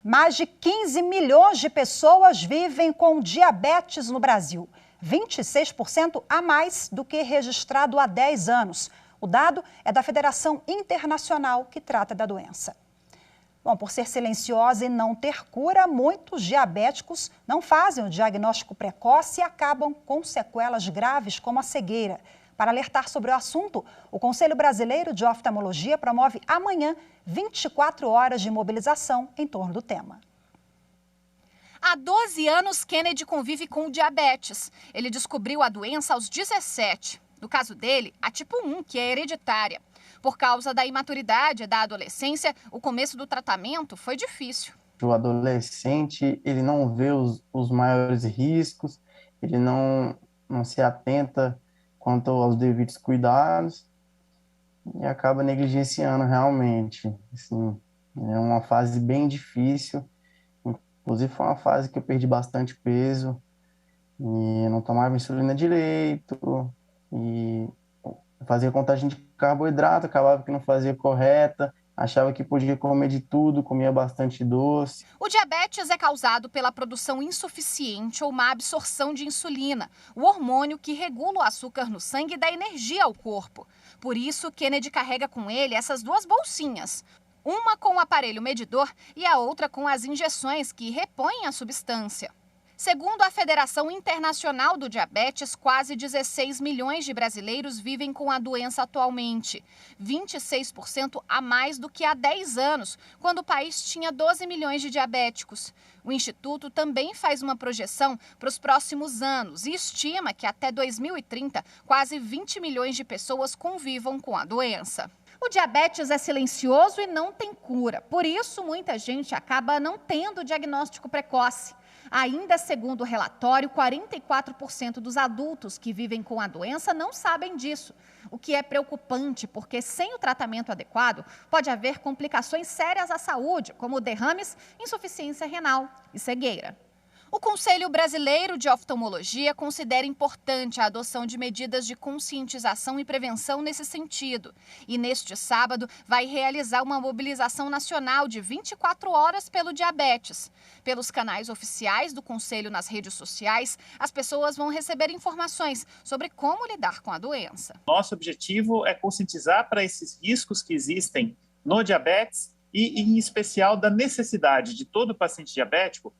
Mais de 15 milhões de pessoas vivem com diabetes no Brasil, 26% a mais do que registrado há 10 anos. O dado é da Federação Internacional que trata da doença. Bom, por ser silenciosa e não ter cura, muitos diabéticos não fazem o diagnóstico precoce e acabam com sequelas graves como a cegueira. Para alertar sobre o assunto, o Conselho Brasileiro de Oftalmologia promove amanhã 24 horas de mobilização em torno do tema. Há 12 anos, Kennedy convive com diabetes. Ele descobriu a doença aos 17. No caso dele, a tipo 1, que é hereditária. Por causa da imaturidade da adolescência, o começo do tratamento foi difícil. O adolescente, ele não vê os maiores riscos, ele não se atenta quanto aos devidos cuidados e acaba negligenciando realmente. Assim, é uma fase bem difícil, inclusive foi uma fase que eu perdi bastante peso e não tomava insulina direito e fazia contagem de carboidrato, acabava que não fazia correta, achava que podia comer de tudo, comia bastante doce. O diabetes é causado pela produção insuficiente ou má absorção de insulina, o hormônio que regula o açúcar no sangue e dá energia ao corpo. Por isso, Kennedy carrega com ele essas duas bolsinhas. Uma com o aparelho medidor e a outra com as injeções que repõem a substância. Segundo a Federação Internacional do Diabetes, quase 16 milhões de brasileiros vivem com a doença atualmente, 26% a mais do que há 10 anos, quando o país tinha 12 milhões de diabéticos. O Instituto também faz uma projeção para os próximos anos e estima que até 2030, quase 20 milhões de pessoas convivam com a doença. O diabetes é silencioso e não tem cura, por isso muita gente acaba não tendo diagnóstico precoce. Ainda segundo o relatório, 44% dos adultos que vivem com a doença não sabem disso, o que é preocupante porque sem o tratamento adequado pode haver complicações sérias à saúde, como derrames, insuficiência renal e cegueira. O Conselho Brasileiro de Oftalmologia considera importante a adoção de medidas de conscientização e prevenção nesse sentido. E neste sábado vai realizar uma mobilização nacional de 24 horas pelo diabetes. Pelos canais oficiais do Conselho nas redes sociais, as pessoas vão receber informações sobre como lidar com a doença. Nosso objetivo é conscientizar para esses riscos que existem no diabetes e, em especial, da necessidade de todo paciente diabético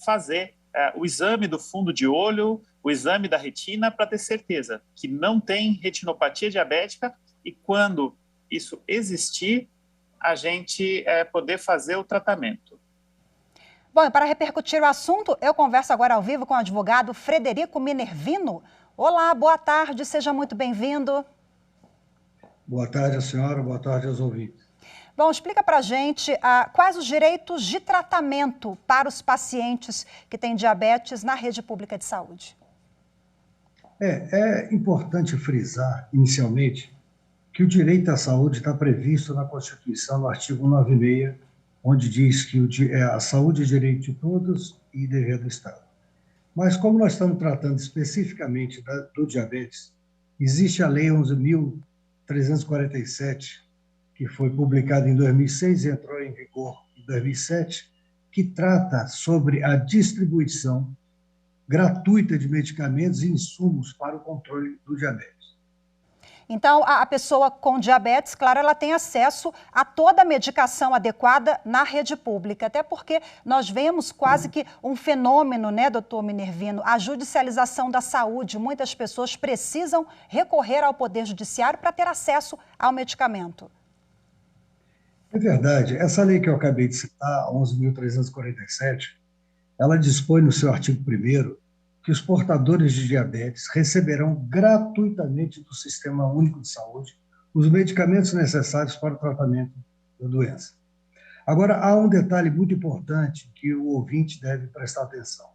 fazer o exame do fundo de olho, o exame da retina, para ter certeza que não tem retinopatia diabética e quando isso existir, a gente poder fazer o tratamento. Bom, e para repercutir o assunto, eu converso agora ao vivo com o advogado Frederico Minervino. Olá, boa tarde, seja muito bem-vindo. Boa tarde, senhora, boa tarde aos ouvintes. Bom, explica para a gente quais os direitos de tratamento para os pacientes que têm diabetes na rede pública de saúde. É importante frisar, inicialmente, que o direito à saúde está previsto na Constituição, no artigo 96, onde diz que a saúde é direito de todos e dever do Estado. Mas como nós estamos tratando especificamente do diabetes, existe a Lei 11.347, que foi publicada em 2006 e entrou em vigor em 2007, que trata sobre a distribuição gratuita de medicamentos e insumos para o controle do diabetes. Então, a pessoa com diabetes, claro, ela tem acesso a toda a medicação adequada na rede pública, até porque nós vemos quase que um fenômeno, né, doutor Minervino, a judicialização da saúde. Muitas pessoas precisam recorrer ao Poder Judiciário para ter acesso ao medicamento. É verdade. Essa lei que eu acabei de citar, 11.347, ela dispõe no seu artigo 1º que os portadores de diabetes receberão gratuitamente do Sistema Único de Saúde os medicamentos necessários para o tratamento da doença. Agora, há um detalhe muito importante que o ouvinte deve prestar atenção.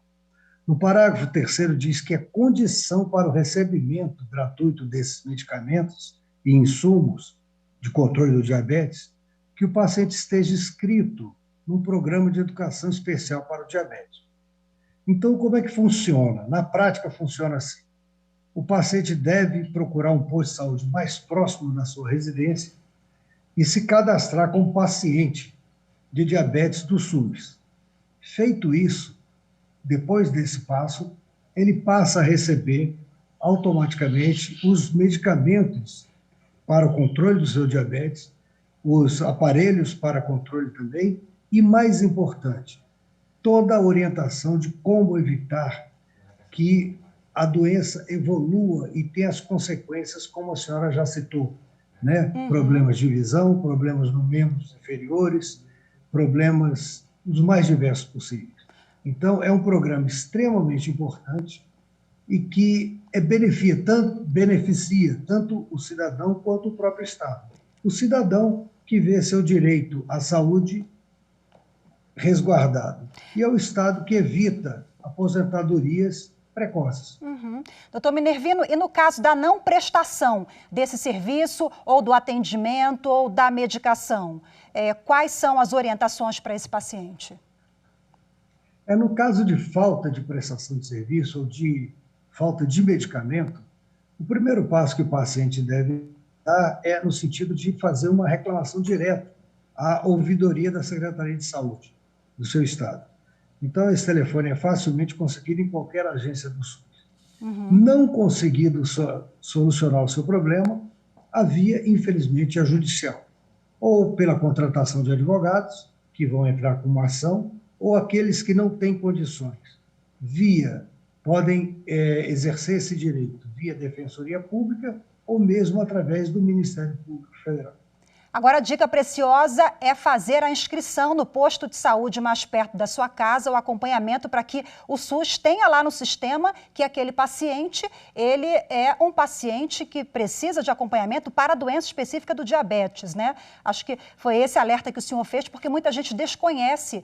No parágrafo 3º diz que é condição para o recebimento gratuito desses medicamentos e insumos de controle do diabetes que o paciente esteja inscrito num programa de educação especial para o diabetes. Então, como é que funciona? Na prática, funciona assim. O paciente deve procurar um posto de saúde mais próximo da sua residência e se cadastrar como paciente de diabetes do SUS. Feito isso, depois desse passo, ele passa a receber automaticamente os medicamentos para o controle do seu diabetes, os aparelhos para controle também, e, mais importante, toda a orientação de como evitar que a doença evolua e tenha as consequências, como a senhora já citou, né? Problemas de visão, problemas nos membros inferiores, problemas dos mais diversos possíveis. Então, é um programa extremamente importante e que beneficia tanto o cidadão quanto o próprio Estado. O cidadão que vê seu direito à saúde resguardado e é o Estado que evita aposentadorias precoces. Doutor Minervino, e no caso da não prestação desse serviço, ou do atendimento, ou da medicação, quais são as orientações para esse paciente? No caso de falta de prestação de serviço ou de falta de medicamento, o primeiro passo que o paciente deve dar é no sentido de fazer uma reclamação direta à ouvidoria da Secretaria de Saúde do seu estado. Então, esse telefone é facilmente conseguido em qualquer agência do SUS. Não conseguido solucionar o seu problema, a via, infelizmente, é judicial. Ou pela contratação de advogados, que vão entrar com uma ação, ou aqueles que não têm condições. Podem exercer esse direito via Defensoria Pública ou mesmo através do Ministério Público Federal. Agora, a dica preciosa é fazer a inscrição no posto de saúde mais perto da sua casa, o acompanhamento para que o SUS tenha lá no sistema que aquele paciente, ele é um paciente que precisa de acompanhamento para a doença específica do diabetes, né? Acho que foi esse alerta que o senhor fez, porque muita gente desconhece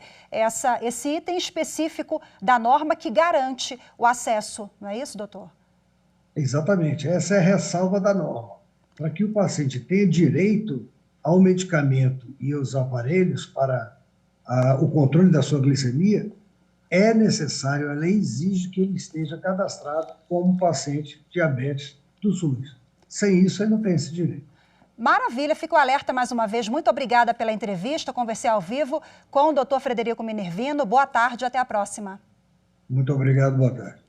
esse item específico da norma que garante o acesso, não é isso, doutor? Exatamente, essa é a ressalva da norma. Para que o paciente tenha direito ao medicamento e aos aparelhos para o controle da sua glicemia, é necessário, a lei exige que ele esteja cadastrado como paciente diabetes do SUS. Sem isso, ele não tem esse direito. Maravilha, fico alerta mais uma vez. Muito obrigada pela entrevista. Conversei ao vivo com o Dr. Frederico Minervino. Boa tarde, até a próxima. Muito obrigado, boa tarde.